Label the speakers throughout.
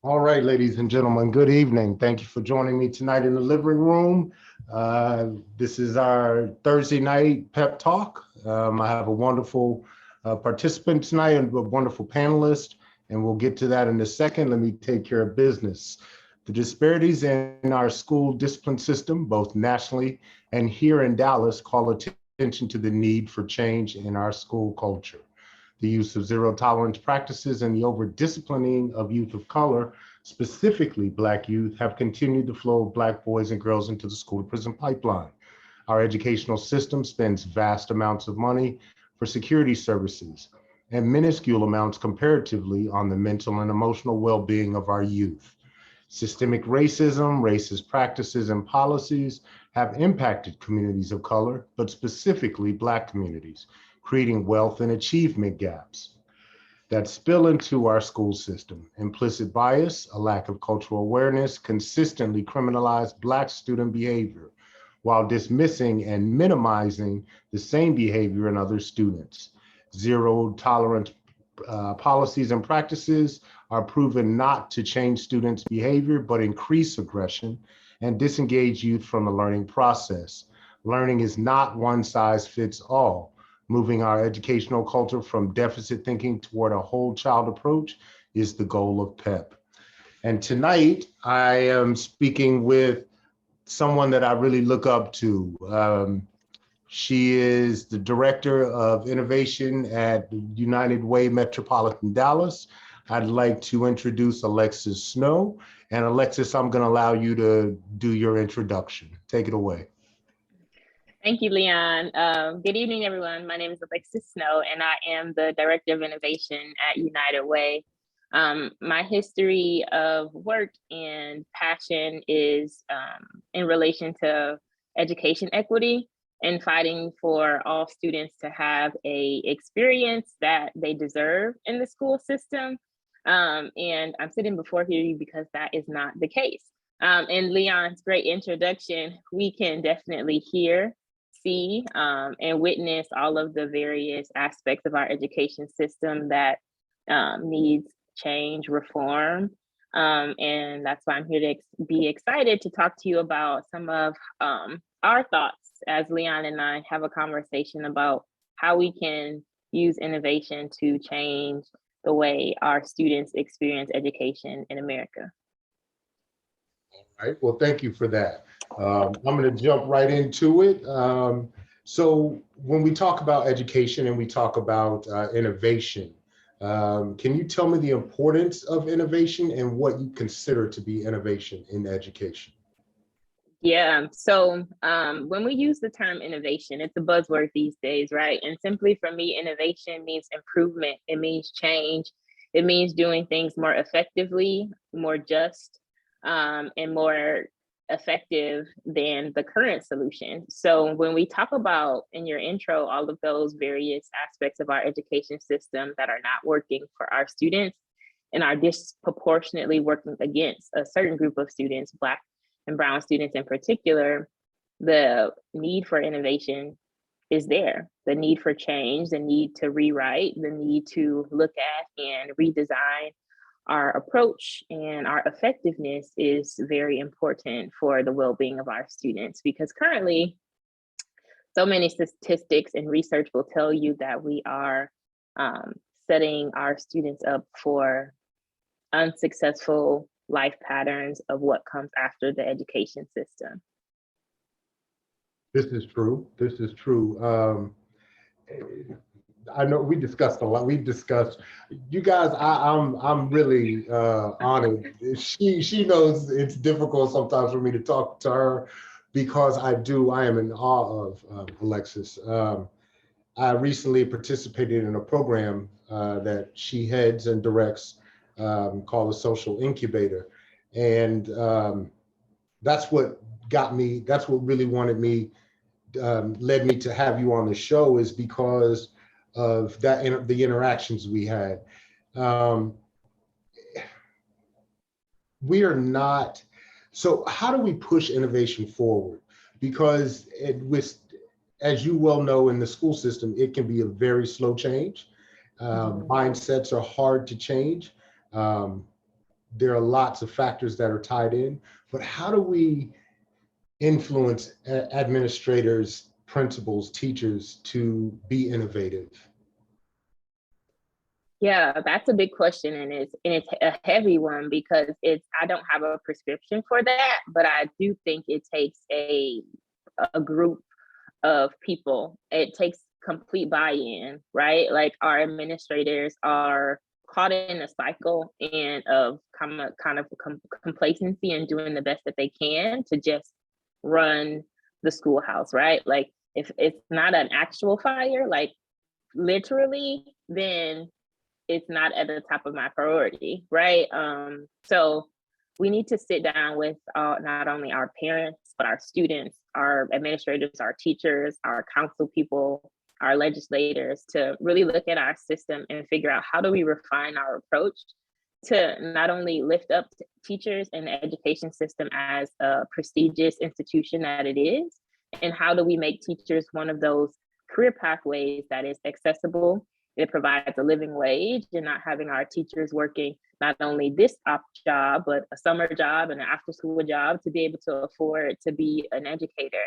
Speaker 1: All right, ladies and gentlemen, good evening. Thank you for joining me tonight in the living room. This is our Thursday night pep talk. I have a wonderful participant tonight and a wonderful panelist, and we'll get to that in a second. Let me take care of business. The disparities in our school discipline system, both nationally and here in Dallas, call attention to the need for change in our school culture. The use of zero tolerance practices and the over disciplining of youth of color, specifically Black youth, have continued the flow of Black boys and girls into the school to prison pipeline. Our educational system spends vast amounts of money for security services and minuscule amounts comparatively on the mental and emotional well-being of our youth. Systemic racism, racist practices, and policies have impacted communities of color, but specifically Black communities, creating wealth and achievement gaps that spill into our school system. Implicit bias, a lack of cultural awareness, consistently criminalize Black student behavior while dismissing and minimizing the same behavior in other students. Zero tolerance policies and practices are proven not to change students' behavior, but increase aggression and disengage youth from the learning process. Learning is not one size fits all. Moving our educational culture from deficit thinking toward a whole child approach is the goal of P.E.P. And tonight I am speaking with someone that I really look up to. She is the Director of Innovation at United Way Metropolitan Dallas. I'd like to introduce Alexis Snow. And Alexis, I'm going to allow you to do your introduction. Take it away.
Speaker 2: Thank you, Leon. Good evening, everyone. My name is Alexis Snow, and I am the Director of Innovation at United Way. My history of work and passion is in relation to education equity and fighting for all students to have a experience that they deserve in the school system. And I'm sitting before you because that is not the case. In Leon's great introduction, we can definitely hear, see, and witness all of the various aspects of our education system that needs change, reform. And that's why I'm here to be excited to talk to you about some of our thoughts as Leon and I have a conversation about how we can use innovation to change the way our students experience education in America.
Speaker 1: All right, well, thank you for that. I'm going to jump right into it. So when we talk about education and we talk about innovation, can you tell me the importance of innovation and what you consider to be innovation in education?
Speaker 2: Yeah, so when we use the term innovation, it's a buzzword these days, right? And simply for me, innovation means improvement, it means change, it means doing things more effectively, more just, and more effective than the current solution. So when we talk about in your intro, all of those various aspects of our education system that are not working for our students and are disproportionately working against a certain group of students, Black and Brown students in particular, the need for innovation is there. The need for change, the need to rewrite, the need to look at and redesign our approach and our effectiveness is very important for the well-being of our students, because currently so many statistics and research will tell you that we are setting our students up for unsuccessful life patterns of what comes after the education system.
Speaker 1: This is true. This is true. I know we discussed a lot. We discussed, you guys. I'm really honored. She knows it's difficult sometimes for me to talk to her because I am in awe of Alexis. I recently participated in a program that she heads and directs called the Social Incubator, and that's what got me. That's what really led me to have you on the show, is because of that the interactions we had. We are not. So how do we push innovation forward? Because as you well know, in the school system, it can be a very slow change. Mindsets are hard to change. there are lots of factors that are tied in, but how do we influence administrators, principals, teachers to be innovative?
Speaker 2: Yeah, that's a big question, and it's a heavy one because I don't have a prescription for that, but I do think it takes a group of people. It takes complete buy-in, right? Like our administrators are caught in a cycle and of kind of complacency and doing the best that they can to just run the schoolhouse, right? Like if it's not an actual fire, like literally, then it's not at the top of my priority, right? So we need to sit down with not only our parents, but our students, our administrators, our teachers, our council people, our legislators to really look at our system and figure out how do we refine our approach to not only lift up teachers and the education system as a prestigious institution that it is, and how do we make teachers one of those career pathways that is accessible. It provides a living wage, and not having our teachers working not only this op job, but a summer job and an after school job to be able to afford to be an educator.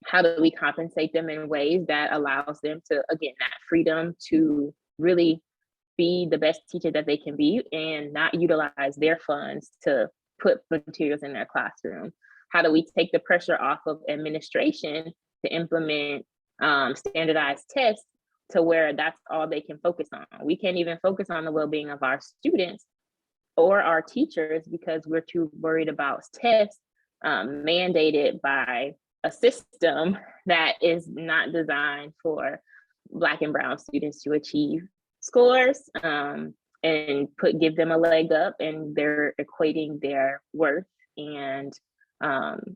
Speaker 2: How do we compensate them in ways that allows them to, again, that freedom to really be the best teacher that they can be and not utilize their funds to put materials in their classroom? How do we take the pressure off of administration to implement standardized tests to where that's all they can focus on? We can't even focus on the well-being of our students or our teachers because we're too worried about tests mandated by a system that is not designed for Black and Brown students to achieve scores and give them a leg up, and they're equating their worth and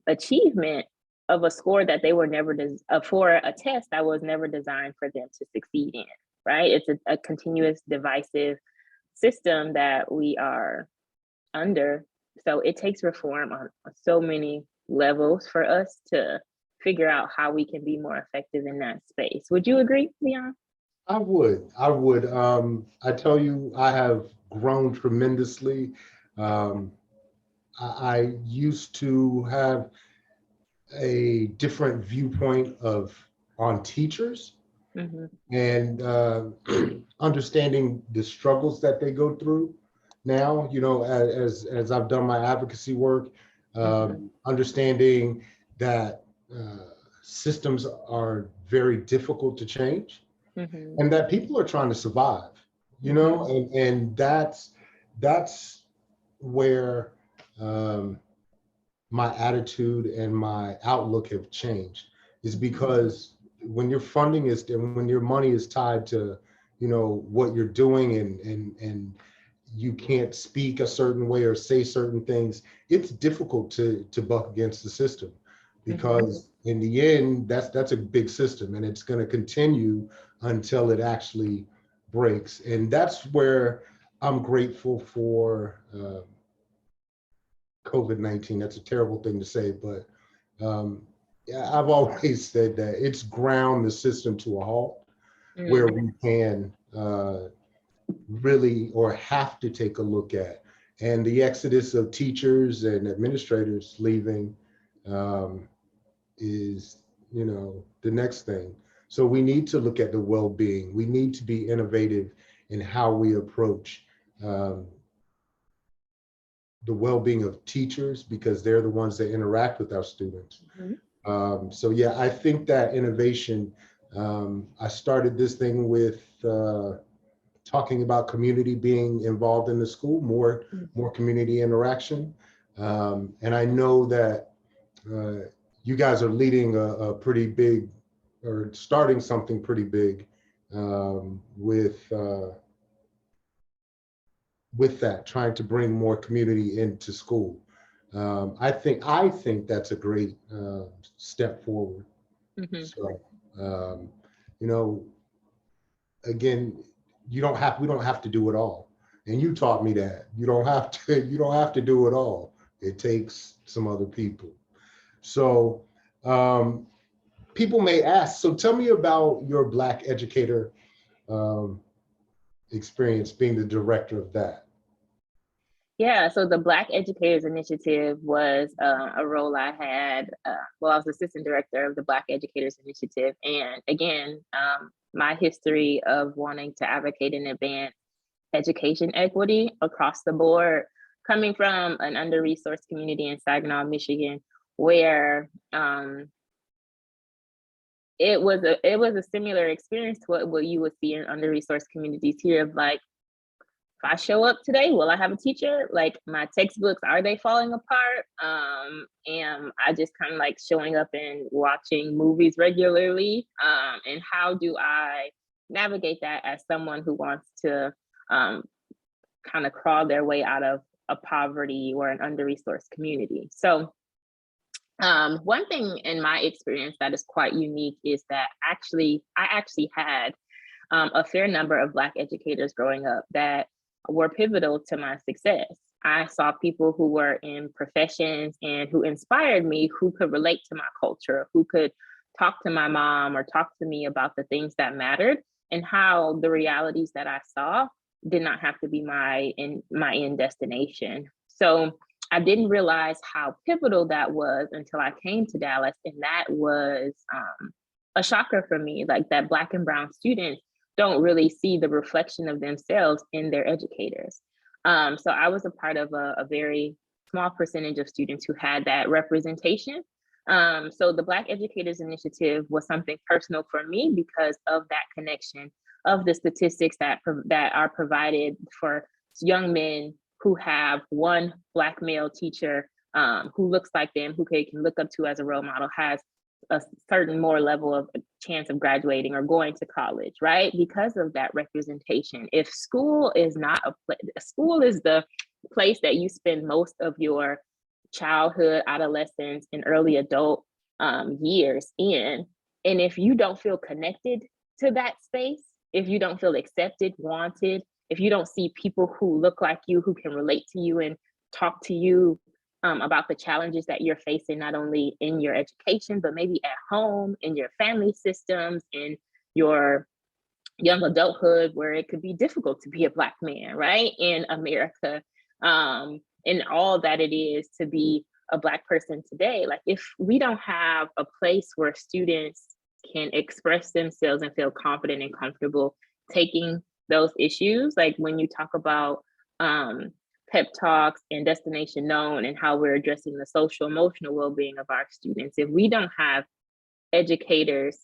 Speaker 2: achievement of a score that they were never for a test that was never designed for them to succeed in, right? It's a continuous divisive system that we are under. So it takes reform on so many levels for us to figure out how we can be more effective in that space. Would you agree, Leon?
Speaker 1: I would. I tell you, I have grown tremendously. I used to have a different viewpoint on teachers and understanding the struggles that they go through. Now, as I've done my advocacy work, understanding that systems are very difficult to change, and that people are trying to survive, and that's where my attitude and my outlook have changed, is because when your funding is, and when your money is tied to, what you're doing, and you can't speak a certain way or say certain things, it's difficult to buck against the system, because in the end, that's a big system, and it's going to continue until it actually breaks. And that's where I'm grateful for COVID-19. That's a terrible thing to say, but yeah, I've always said that it's ground the system to a halt, where we can really, or have to take a look at. And the exodus of teachers and administrators leaving is, the next thing. So we need to look at the well-being. We need to be innovative in how we approach the well-being of teachers, because they're the ones that interact with our students. So yeah, I think that innovation, I started this thing with talking about community being involved in the school, more community interaction. And I know that you guys are leading a pretty big, or starting something pretty big with that, trying to bring more community into school. I think that's a great step forward. So, again, we don't have to do it all. And you taught me that you don't have to do it all. It takes some other people. So people may ask, so tell me about your Black educator experience, being the director of that.
Speaker 2: Yeah, so the Black Educators Initiative was a role I had. Well, I was assistant director of the Black Educators Initiative. And again, my history of wanting to advocate and advance education equity across the board, coming from an under-resourced community in Saginaw, Michigan, where it was a similar experience to what you would see in under-resourced communities here of like, if I show up today, will I have a teacher? Like my textbooks, are they falling apart? Am I just kind of like showing up and watching movies regularly? And how do I navigate that as someone who wants to kind of crawl their way out of a poverty or an under-resourced community? So one thing in my experience that is quite unique is that I actually had a fair number of Black educators growing up that were pivotal to my success. I saw people who were in professions and who inspired me, who could relate to my culture, who could talk to my mom or talk to me about the things that mattered and how the realities that I saw did not have to be my end destination. So I didn't realize how pivotal that was until I came to Dallas, and that was a shocker for me, like that Black and Brown students don't really see the reflection of themselves in their educators. So I was a part of a very small percentage of students who had that representation. So the Black Educators Initiative was something personal for me because of that connection, of the statistics that are provided for young men who have one Black male teacher who looks like them, who they can look up to as a role model, has a certain more level of chance of graduating or going to college, right? Because of that representation. If school is not school is the place that you spend most of your childhood, adolescence, and early adult years in. And if you don't feel connected to that space, if you don't feel accepted, wanted, if you don't see people who look like you, who can relate to you and talk to you about the challenges that you're facing, not only in your education, but maybe at home, in your family systems, in your young adulthood, where it could be difficult to be a Black man, right? In America, and all that it is to be a Black person today. Like if we don't have a place where students can express themselves and feel confident and comfortable taking those issues, like when you talk about pep talks and destination known and how we're addressing the social emotional well-being of our students, if we don't have educators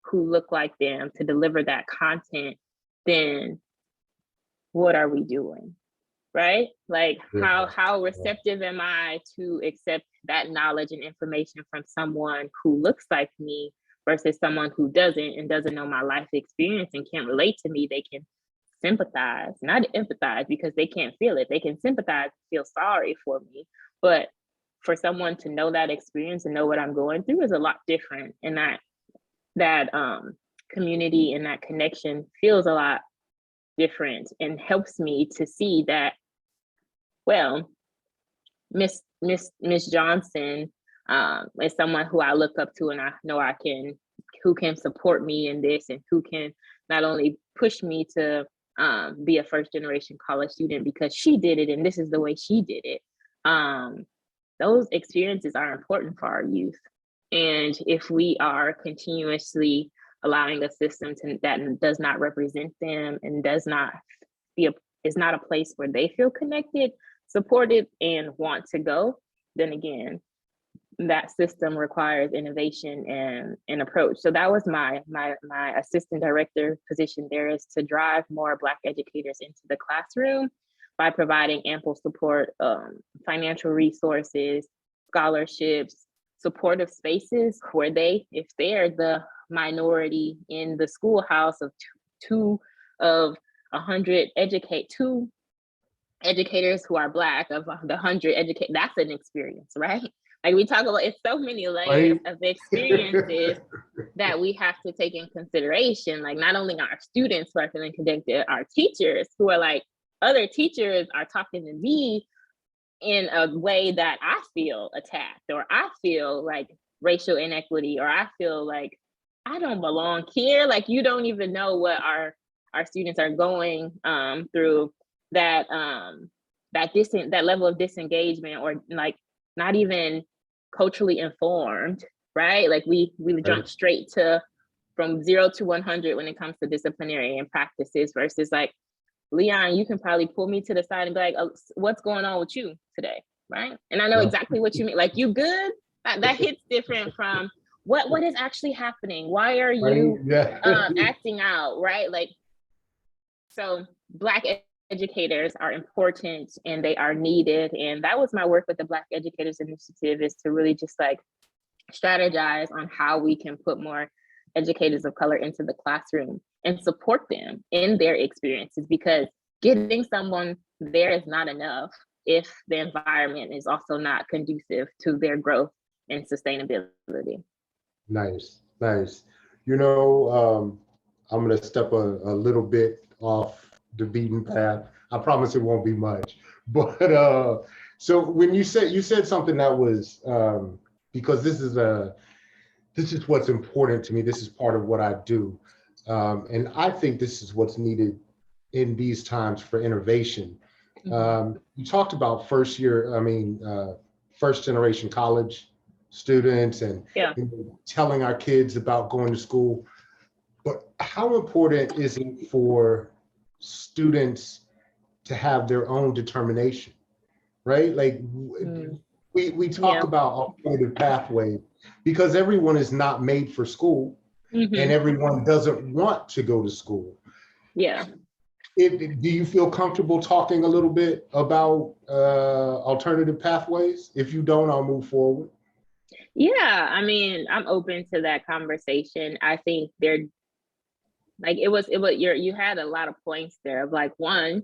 Speaker 2: who look like them to deliver that content, then what are we doing? Right? Like how receptive am I to accept that knowledge and information from someone who looks like me versus someone who doesn't and doesn't know my life experience and can't relate to me? They can sympathize, not empathize, because they can't feel it. They can sympathize, feel sorry for me. But for someone to know that experience and know what I'm going through is a lot different. And that community and that connection feels a lot different and helps me to see that, well, Miss Johnson is someone who I look up to, and I know who can support me in this, and who can not only push me to be a first generation college student because she did it and this is the way she did it. Those experiences are important for our youth. And if we are continuously allowing a system that does not represent them and is not a place where they feel connected, supported, and want to go, then again, that system requires innovation and approach. So that was my assistant director position there, is to drive more Black educators into the classroom by providing ample support, financial resources, scholarships, supportive spaces where if they're the minority in the schoolhouse of two of 100 two educators who are Black of the 100 that's an experience, right? Like we talk about, it's so many layers of experiences that we have to take in consideration. Like not only our students who are feeling connected, our teachers who are like, other teachers are talking to me in a way that I feel attacked, or I feel like racial inequity, or I feel like I don't belong here. Like you don't even know what our students are going through, that that level of disengagement, or like not even culturally informed, right? Like we jump straight to from 0 to 100 when it comes to disciplinary and practices, versus like, Leon, you can probably pull me to the side and be like, oh, what's going on with you today, right? And I know exactly what you mean. Like, you good? That hits different from what is actually happening. Why are you acting out, right? Like, so Black educators are important and they are needed. And that was my work with the Black Educators Initiative, is to really just like strategize on how we can put more educators of color into the classroom and support them in their experiences, because getting someone there is not enough if the environment is also not conducive to their growth and sustainability.
Speaker 1: Nice, nice. You know, I'm going to step a little bit off the beaten path. I promise it won't be much. But so when you said something that was because this is what's important to me. This is part of what I do, and I think this is what's needed in these times for innovation. You talked about first generation college students and telling our kids about going to school. But how important is it for students to have their own determination, right? Like we talk about alternative pathways because everyone is not made for school and everyone doesn't want to go to school.
Speaker 2: Yeah.
Speaker 1: Do you feel comfortable talking a little bit about alternative pathways? If you don't, I'll move forward.
Speaker 2: Yeah, I mean, I'm open to that conversation. I think you had a lot of points there of like, one,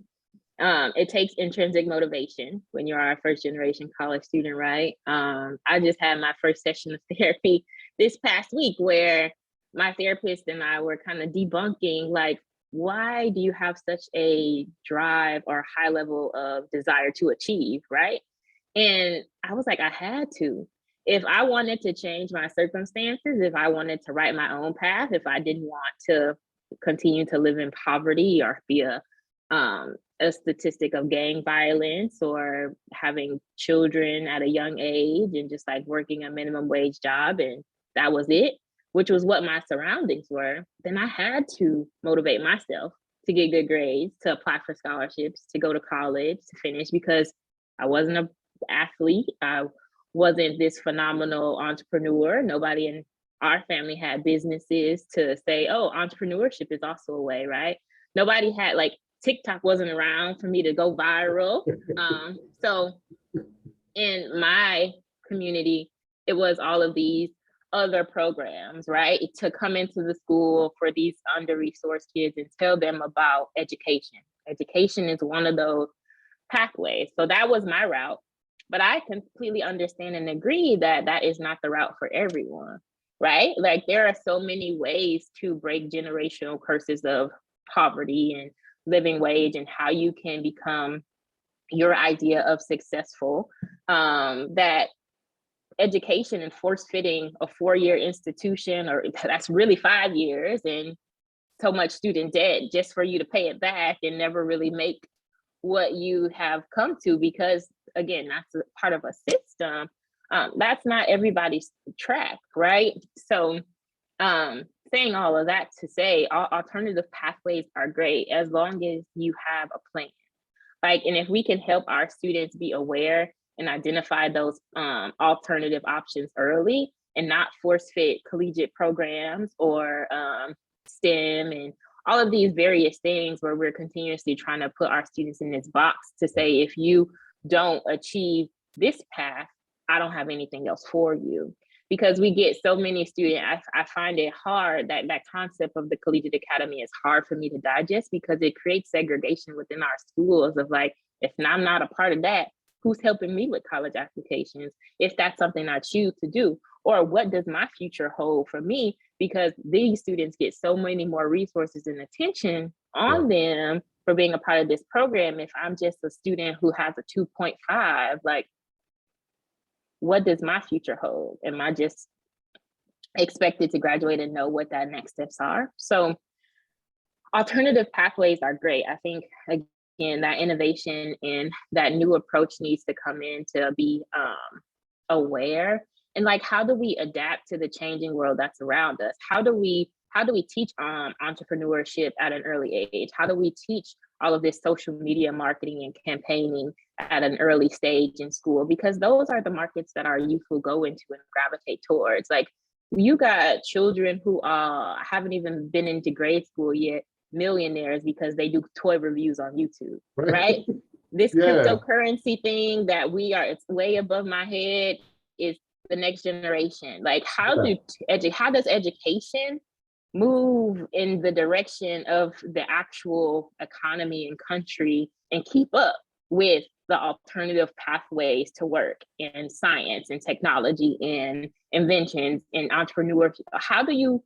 Speaker 2: it takes intrinsic motivation when you're a first generation college student, right? I just had my first session of therapy this past week where my therapist and I were kind of debunking, like, why do you have such a drive or high level of desire to achieve, right? And I was like, I had to. If I wanted to change my circumstances, if I wanted to write my own path, if I didn't want to continue to live in poverty or be a statistic of gang violence or having children at a young age and just like working a minimum wage job and that was it, which was what my surroundings were, then I had to motivate myself to get good grades, to apply for scholarships, to go to college, to finish, because I wasn't an athlete. I wasn't this phenomenal entrepreneur. Nobody in our family had businesses to say, oh, entrepreneurship is also a way, right? Nobody had, like, TikTok wasn't around for me to go viral. So in my community, it was all of these other programs, right? To come into the school for these under-resourced kids and tell them about education. Education is one of those pathways. So that was my route. But I completely understand and agree that that is not the route for everyone, right? Like, there are so many ways to break generational curses of poverty and living wage and how you can become your idea of successful, that education and force fitting a 4-year institution, or that's really 5 years, and so much student debt just for you to pay it back and never really make what you have come to, because again, that's a part of a system. That's not everybody's track, right? So saying all of that to say, alternative pathways are great as long as you have a plan. Like, and if we can help our students be aware and identify those alternative options early and not force fit collegiate programs or STEM and all of these various things where we're continuously trying to put our students in this box to say, if you don't achieve this path, I don't have anything else for you. Because we get so many students, I find it hard, that concept of the collegiate academy is hard for me to digest, because it creates segregation within our schools of like, if I'm not a part of that, who's helping me with college applications if that's something I choose to do? Or what does my future hold for me? Because these students get so many more resources and attention on them for being a part of this program. If I'm just a student who has a 2.5, like, what does my future hold? Am I just expected to graduate and know what that next steps are? So alternative pathways are great. I think, and that innovation and that new approach needs to come in to be aware. And like, how do we adapt to the changing world that's around us? How do we teach entrepreneurship at an early age? How do we teach all of this social media marketing and campaigning at an early stage in school? Because those are the markets that our youth will go into and gravitate towards. Like, you got children who haven't even been into grade school yet, millionaires because they do toy reviews on YouTube, right? This cryptocurrency thing that it's way above my head is the next generation. Like, how does education move in the direction of the actual economy and country and keep up with the alternative pathways to work in science and technology and inventions and entrepreneurship? How do you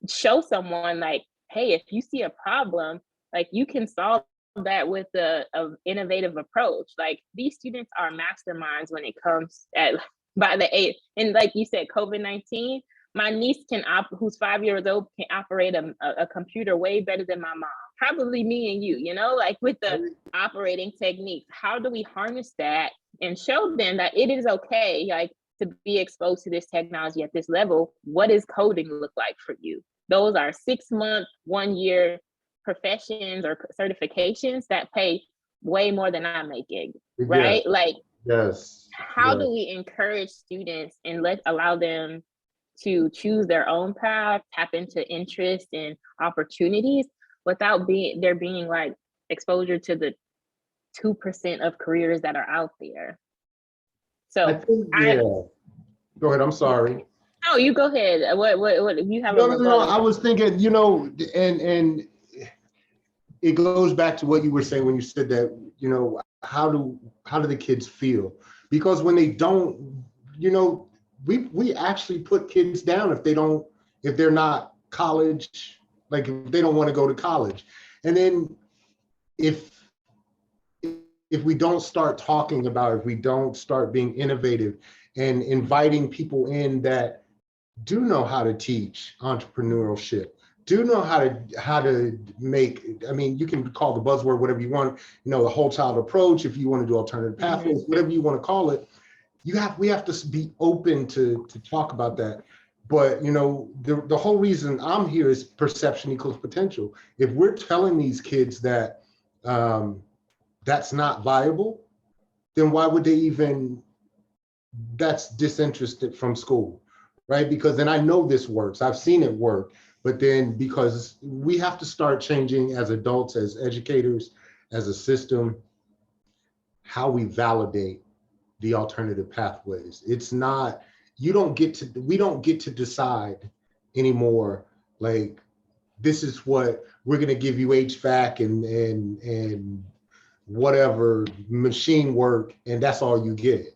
Speaker 2: show someone like, hey, if you see a problem, like, you can solve that with a innovative approach? Like, these students are masterminds when it comes by the age. And like you said, COVID-19, my niece who's 5 years old, can operate a computer way better than my mom, probably me and you, like with the operating techniques. How do we harness that and show them that it is okay, like, to be exposed to this technology at this level? What does coding look like for you? Those are 6-month, 1-year professions or certifications that pay way more than I'm making, right? Like, how do we encourage students and allow them to choose their own path, tap into interest and opportunities without there being like exposure to the 2% of careers that are out there? So
Speaker 1: I think, go ahead. I'm sorry.
Speaker 2: No, you go ahead. What you have?
Speaker 1: No. I was thinking, and it goes back to what you were saying when you said that, how do the kids feel? Because when they don't, we actually put kids down if they're not college, like if they don't want to go to college. And then if we don't start talking about, if we don't start being innovative and inviting people in that do know how to teach entrepreneurship, do know how to make, you can call the buzzword whatever you want, the whole child approach, if you want to do alternative pathways, whatever you want to call it. We have to be open to talk about that. But the whole reason I'm here is perception equals potential. If we're telling these kids that that's not viable, then why would they that's disinterested from school, right? Because then I know this works, I've seen it work. But then, because we have to start changing as adults, as educators, as a system, how we validate the alternative pathways. It's not, we don't get to decide anymore, like, this is what we're going to give you HVAC and whatever machine work, and that's all you get.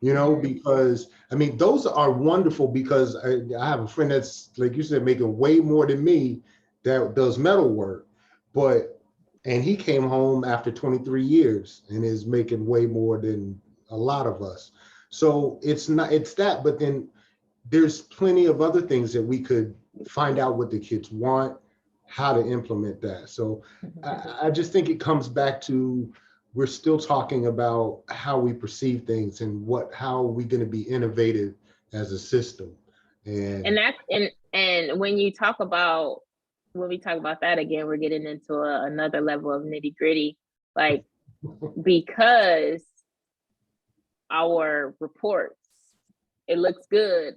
Speaker 1: Because those are wonderful, because I have a friend that's, like you said, making way more than me that does metal work, and he came home after 23 years and is making way more than a lot of us. So it's that, but then there's plenty of other things that we could find out what the kids want, how to implement that. So I just think it comes back to, we're still talking about how we perceive things and how are we going to be innovative as a system. And
Speaker 2: when we talk about that again, we're getting into another level of nitty gritty, like, because our reports, it looks good,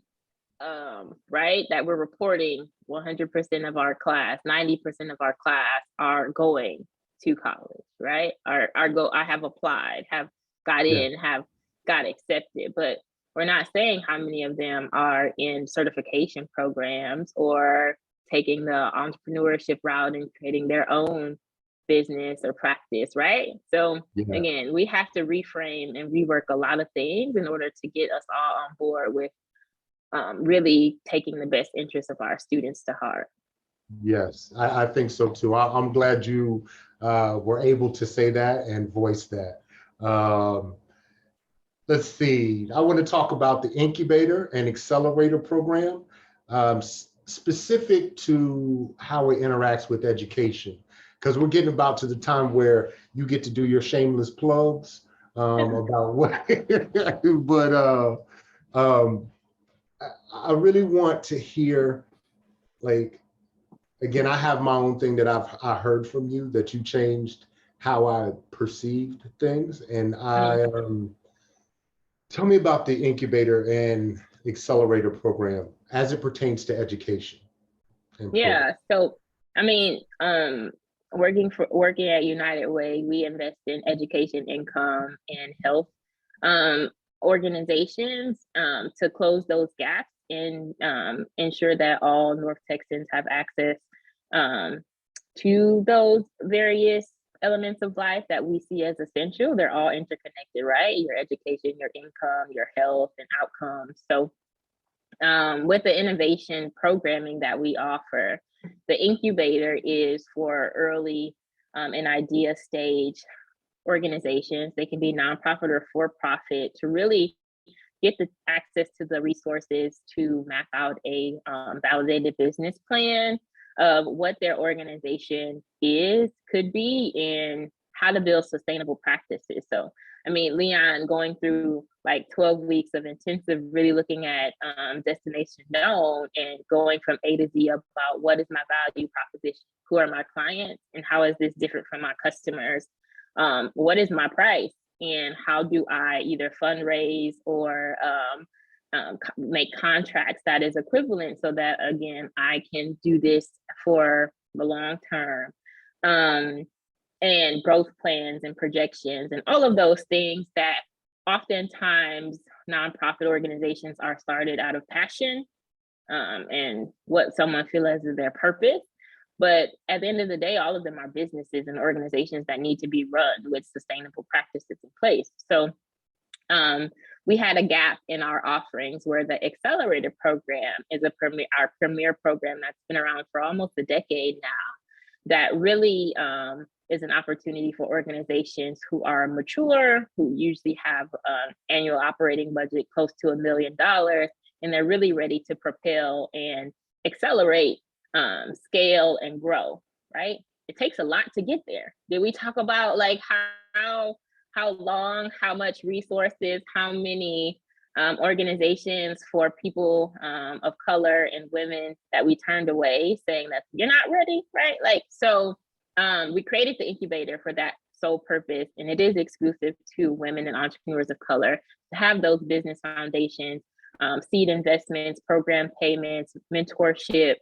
Speaker 2: right? That we're reporting 100% of our class, 90% of our class are going to college, right? I have applied, have got in, have got accepted, but we're not saying how many of them are in certification programs or taking the entrepreneurship route and creating their own business or practice, right? So again, we have to reframe and rework a lot of things in order to get us all on board with really taking the best interests of our students to heart.
Speaker 1: Yes, I think so too. I'm glad you were able to say that and voice that. Let's see, I want to talk about the Incubator and Accelerator program, specific to how it interacts with education. because we're getting about to the time where you get to do your shameless plugs about what, but I really want to hear, like, again, I have my own thing that I heard from you, that you changed how I perceived things. And tell me about the incubator and accelerator program as it pertains to education.
Speaker 2: Yeah, so I mean, working at United Way, we invest in education, income, and health organizations to close those gaps and ensure that all North Texans have access to those various elements of life that we see as essential. They're all interconnected, right? Your education, your income, your health, and outcomes. So with the innovation programming that we offer, the incubator is for early and idea stage organizations. They can be nonprofit or for-profit to really get the access to the resources to map out a validated business plan of what their organization could be, and how to build sustainable practices. So, I mean, Leon, going through like 12 weeks of intensive, really looking at destination known and going from A to Z about what is my value proposition, who are my clients, and how is this different from my customers? What is my price? And how do I either fundraise or make contracts that is equivalent, so that, again, I can do this for the long term, and growth plans and projections and all of those things that oftentimes nonprofit organizations are started out of passion and what someone feels as their purpose. But at the end of the day, all of them are businesses and organizations that need to be run with sustainable practices in place. So we had a gap in our offerings, where the Accelerator program is our premier program that's been around for almost a decade now, that really is an opportunity for organizations who are mature, who usually have an annual operating budget close to $1 million, and they're really ready to propel and accelerate, scale, and grow, right? It takes a lot to get there. Did we talk about like how long, how much resources, how many organizations for people of color and women that we turned away, saying that you're not ready, right? Like, so we created the incubator for that sole purpose, and it is exclusive to women and entrepreneurs of color to have those business foundations, seed investments, program payments, mentorship,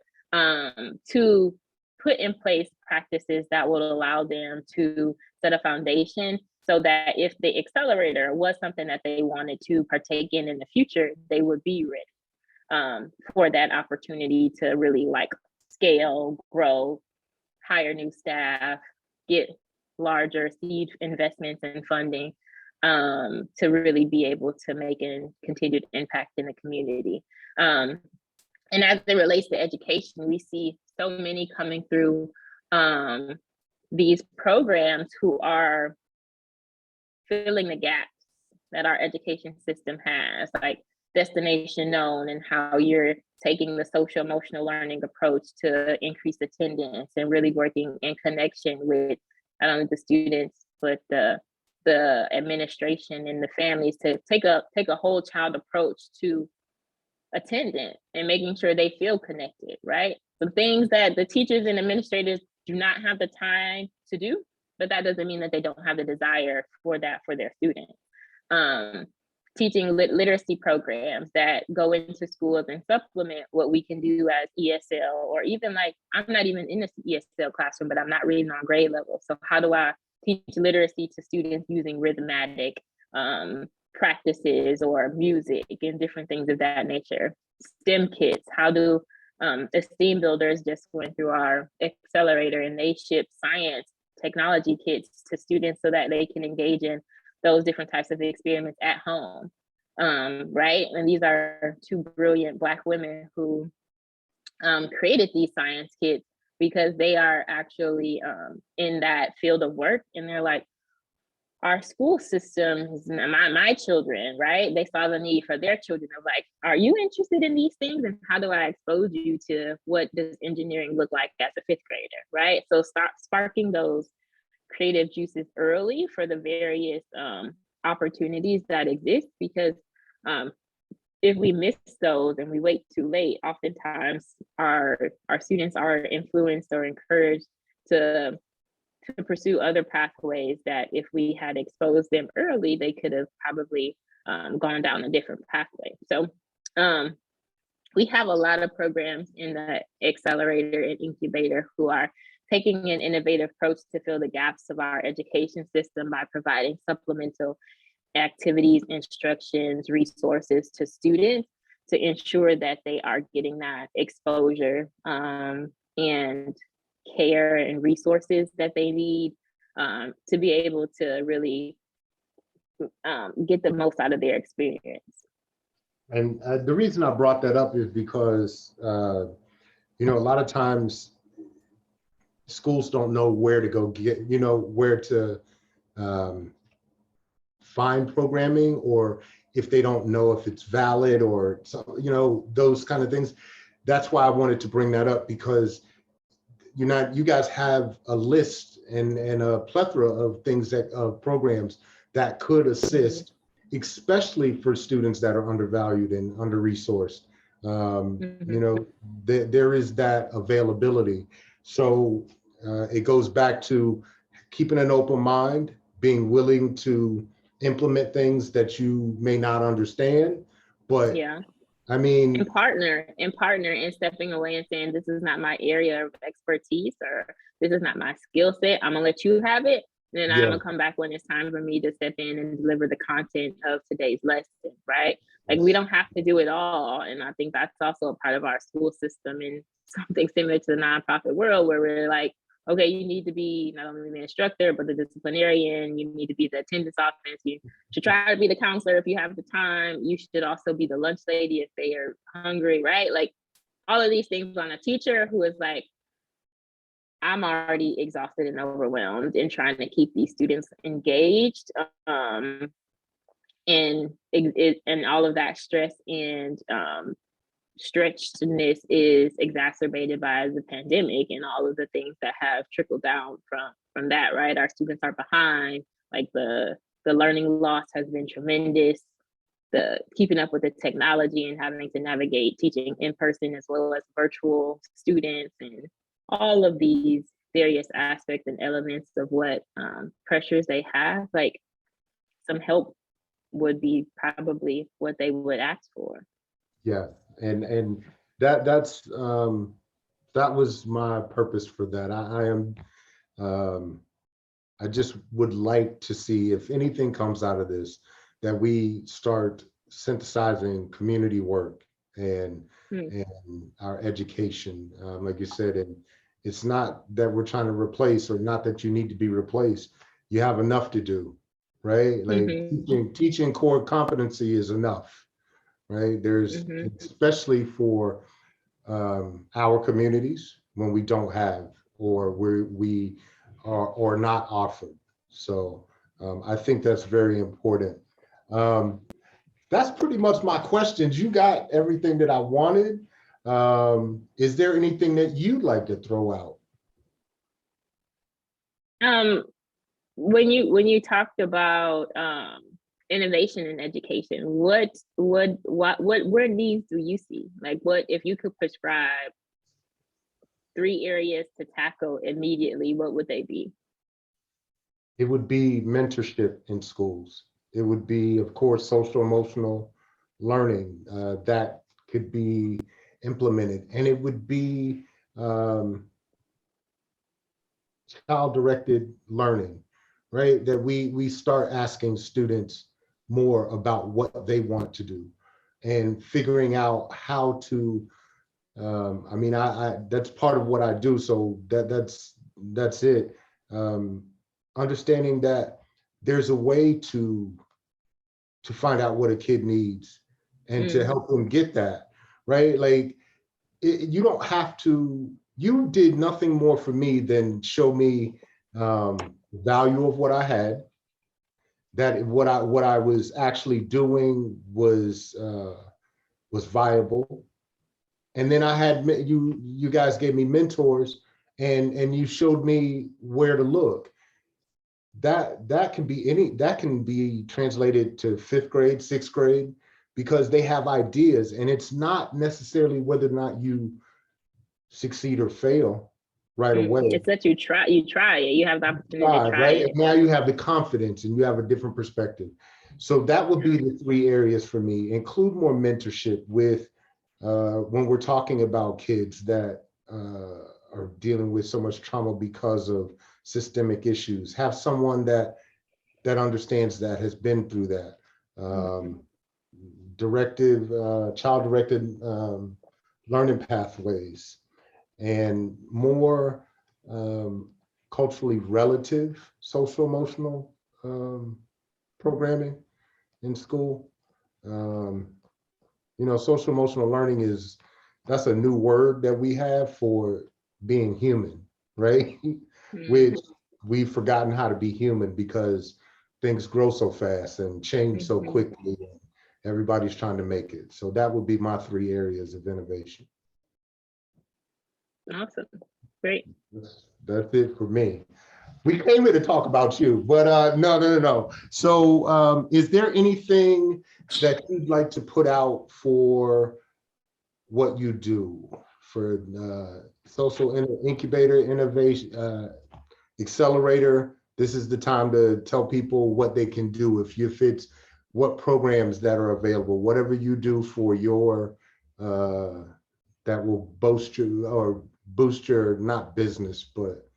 Speaker 2: to put in place practices that will allow them to set a foundation, so that if the accelerator was something that they wanted to partake in the future, they would be ready for that opportunity to really like scale, grow, hire new staff, get larger seed investments and funding to really be able to make a continued impact in the community. And as it relates to education, we see so many coming through these programs who are filling the gaps that our education system has, like destination known, and how you're taking the social emotional learning approach to increase attendance and really working in connection with not only the students, but the administration and the families to take a whole child approach to attendance and making sure they feel connected, right? Some things that the teachers and administrators do not have the time to do, but that doesn't mean that they don't have the desire for that for their students. Teaching literacy programs that go into schools and supplement what we can do as ESL, or even like, I'm not even in the ESL classroom, but I'm not reading on grade level. So how do I teach literacy to students using rhythmatic practices or music and different things of that nature? STEM kits, how do esteem builders just went through our accelerator, and they ship science technology kits to students so that they can engage in those different types of experiments at home, right? And these are two brilliant Black women who created these science kits because they are actually in that field of work, and they're like, our school systems, my children, right? They saw the need for their children of like, are you interested in these things? And how do I expose you to what does engineering look like as a fifth grader, right? So start sparking those creative juices early for the various opportunities that exist, because if we miss those and we wait too late, oftentimes our students are influenced or encouraged to pursue other pathways that if we had exposed them early, they could have probably gone down a different pathway. So we have a lot of programs in the Accelerator and Incubator who are taking an innovative approach to fill the gaps of our education system by providing supplemental activities, instructions, resources to students to ensure that they are getting that exposure and care and resources that they need to be able to really get the most out of their experience.
Speaker 1: And the reason I brought that up is because, you know, a lot of times schools don't know where to go get, you know, where to find programming, or if they don't know if it's valid or, you know, those kind of things. That's why I wanted to bring that up, because you guys have a list and a plethora of things of programs that could assist, especially for students that are undervalued and under-resourced. You know, there is that availability. So it goes back to keeping an open mind, being willing to implement things that you may not understand, but
Speaker 2: yeah.
Speaker 1: I mean,
Speaker 2: and partner and stepping away and saying, this is not my area of expertise, or this is not my skill set. I'm gonna let you have it. And then I'm gonna come back when it's time for me to step in and deliver the content of today's lesson, right? Like we don't have to do it all. And I think that's also a part of our school system and something similar to the nonprofit world, where we're like, okay, you need to be not only the instructor, but the disciplinarian. You need to be the attendance office. You should try to be the counselor if you have the time. You should also be the lunch lady if they are hungry, right? Like all of these things on a teacher who is like, I'm already exhausted and overwhelmed in trying to keep these students engaged. And all of that stress and stretchedness is exacerbated by the pandemic and all of the things that have trickled down from that, right? Our students are behind, like the learning loss has been tremendous, the keeping up with the technology and having to navigate teaching in person as well as virtual students, and all of these various aspects and elements of what pressures they have, like some help would be probably what they would ask for.
Speaker 1: Yeah, and that was my purpose for that. I just would like to see if anything comes out of this, that we start synthesizing community work and our education, like you said. And it's not that we're trying to replace, or not that you need to be replaced. You have enough to do, right? Like teaching core competency is enough, right? There's especially for our communities when we don't have, or we are not offered. So I think that's very important. That's pretty much my questions. You got everything that I wanted. Is there anything that you'd like to throw out?
Speaker 2: When you talked about innovation in education, what needs do you see? Like, what if you could prescribe 3 areas to tackle immediately, what would they be?
Speaker 1: It would be mentorship in schools. It would be, of course, social emotional learning that could be implemented, and it would be child-directed learning, right? That we start asking students more about what they want to do and figuring out how to. I mean, I that's part of what I do, so that's it. Understanding that there's a way to find out what a kid needs and to help them get that, right? Like you don't have to. You did nothing more for me than show me value of what I had, that what I was actually doing was viable. And then I had you guys gave me mentors, and you showed me where to look. That can be that can be translated to fifth grade, sixth grade, because they have ideas, and it's not necessarily whether or not you succeed or fail right away.
Speaker 2: It's that you try it. You have the opportunity to try
Speaker 1: Right. And
Speaker 2: it.
Speaker 1: now you have the confidence and you have a different perspective. So that would be the three areas for me. Include more mentorship with when we're talking about kids that are dealing with so much trauma because of systemic issues. Have someone that understands that, has been through that. Child-directed learning pathways, and more culturally relative social emotional programming in school. Social emotional learning that's a new word that we have for being human, right? Which we've forgotten how to be human because things grow so fast and change so quickly. Everybody's trying to make it. So that would be my three areas of innovation.
Speaker 2: Awesome. Great.
Speaker 1: That's it for me. We came here to talk about you, but no. So is there anything that you'd like to put out for what you do for social incubator innovation accelerator? This is the time to tell people what they can do if it's what programs that are available, whatever you do for your that will boost your not business, but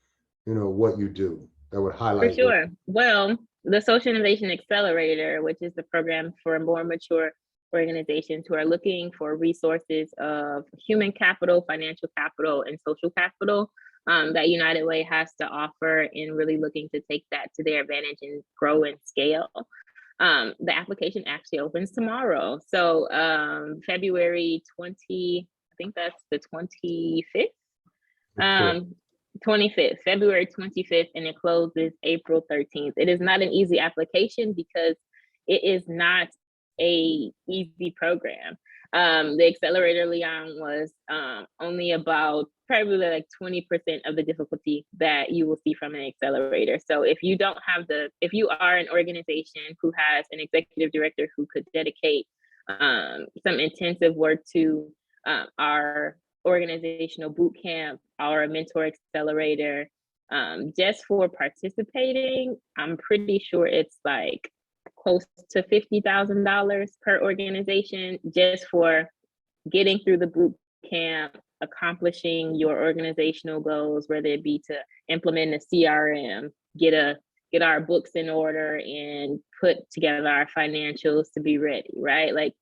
Speaker 1: what you do that would highlight.
Speaker 2: For sure. Well, the Social Innovation Accelerator, which is the program for more mature organizations who are looking for resources of human capital, financial capital, and social capital, that United Way has to offer, and really looking to take that to their advantage and grow and scale. The application actually opens tomorrow. So February 20, I think that's the 25th. 25th, February 25th, and it closes April 13th. It is not an easy application because it is not a easy program. The Accelerator, Leon, was only about probably like 20% of the difficulty that you will see from an accelerator. So if you are an organization who has an executive director who could dedicate some intensive work to our organizational boot camp, our mentor accelerator, just for participating, I'm pretty sure it's like close to $50,000 per organization just for getting through the boot camp, accomplishing your organizational goals, whether it be to implement a CRM, get our books in order, and put together our financials to be ready, right? Like,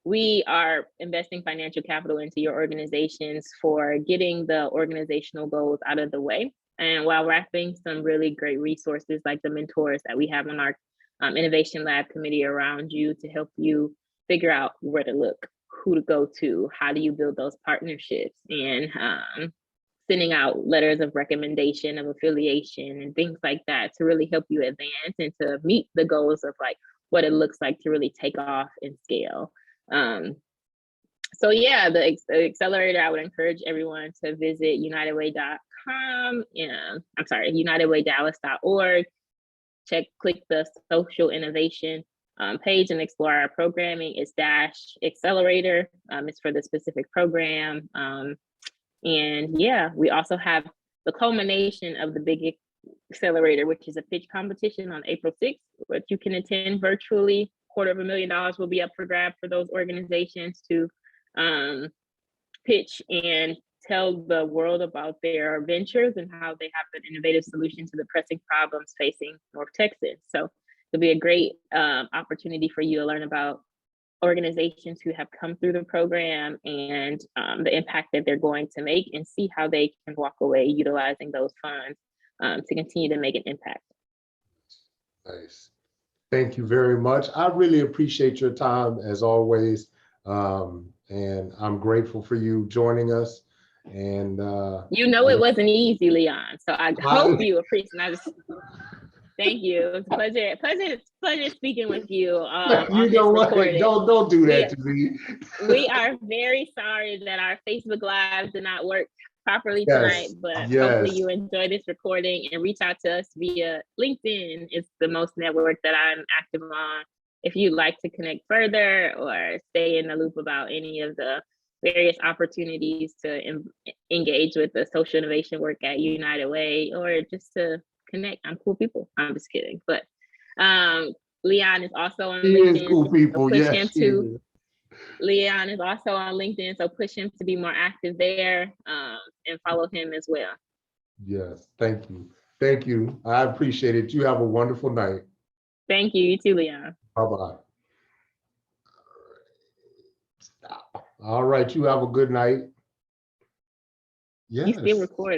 Speaker 2: we are investing financial capital into your organizations for getting the organizational goals out of the way, and while wrapping some really great resources like the mentors that we have on our Innovation Lab committee around you to help you figure out where to look, who to go to, how do you build those partnerships, and sending out letters of recommendation, of affiliation, and things like that to really help you advance and to meet the goals of like what it looks like to really take off and scale. So yeah, the accelerator, I would encourage everyone to visit unitedway.com. I'm sorry, unitedwaydallas.org. Click the social innovation page and explore our programming. It's --accelerator. It's for the specific program. And yeah, we also have the culmination of the big accelerator, which is a pitch competition on April 6th, which you can attend virtually. $250,000 will be up for grab for those organizations to pitch and tell the world about their ventures and how they have an innovative solution to the pressing problems facing North Texas. So it'll be a great opportunity for you to learn about organizations who have come through the program and the impact that they're going to make, and see how they can walk away utilizing those funds to continue to make an impact.
Speaker 1: Nice. Thank you very much. I really appreciate your time as always. And I'm grateful for you joining us. And
Speaker 2: it wasn't easy, Leon. So I hope you appreciate it. Thank you. It was a pleasure speaking with you
Speaker 1: You
Speaker 2: on
Speaker 1: know
Speaker 2: this
Speaker 1: what?
Speaker 2: recording.
Speaker 1: Don't do that to me.
Speaker 2: We are very sorry that our Facebook Live did not work properly tonight,
Speaker 1: Yes,
Speaker 2: but hopefully
Speaker 1: yes,
Speaker 2: you enjoy this recording and reach out to us via LinkedIn. It's the most network that I'm active on. If you'd like to connect further or stay in the loop about any of the various opportunities to engage with the social innovation work at United Way, or just to connect. I'm cool people. I'm just kidding. But Leon is also on
Speaker 1: he is
Speaker 2: LinkedIn.
Speaker 1: cool people.
Speaker 2: So push
Speaker 1: Yes,
Speaker 2: him
Speaker 1: he
Speaker 2: to
Speaker 1: is.
Speaker 2: Leon is also on LinkedIn, so push him to be more active there, and follow him as well.
Speaker 1: Yes, thank you. Thank you. I appreciate it. You have a wonderful night.
Speaker 2: Thank you. You too, Leon.
Speaker 1: Bye-bye. Stop. All right, you have a good night.
Speaker 2: You still
Speaker 1: Yes.
Speaker 2: recording.